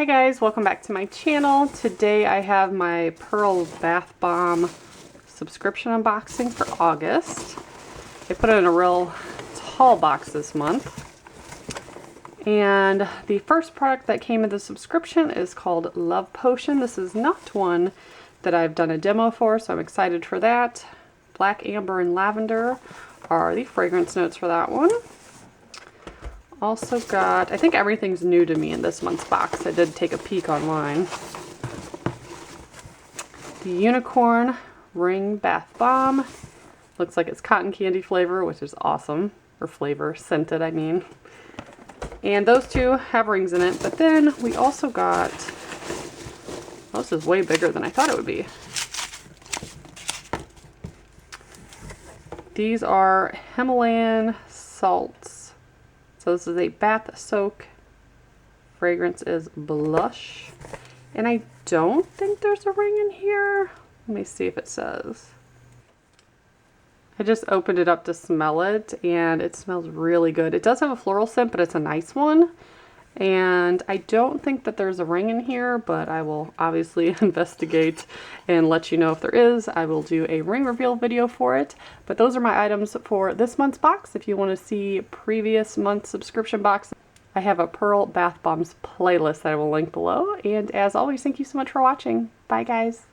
guys, welcome back to my channel. Today I have my Pearl Bath Bomb subscription unboxing for August. I put it in a real tall box this month. And the first product that came in the subscription is called Love Potion. This is not one that I've done a demo for, so I'm excited for that. Black, Amber, and Lavender are the fragrance notes for that one. Also got, I think everything's new to me in this month's box. I did take a peek online. The Unicorn Ring Bath Bomb. Looks like it's cotton candy flavor, which is awesome. Or flavor, scented I mean. And those two have rings in it, but then we also got, oh, this is way bigger than I thought it would be. These are Himalayan salts. So this is a bath soak. Fragrance is Blush. And I don't think there's a ring in here. Let me see if it says. I just opened it up to smell it and it smells really good. It does have a floral scent, but it's a nice one. And I don't think that there's a ring in here, but I will obviously investigate and let you know if there is. I will do a ring reveal video for it. But those are my items for this month's box. If you want to see previous month's subscription box, I have a Pearl Bath Bombs playlist that I will link below. And as always, thank you so much for watching. Bye guys.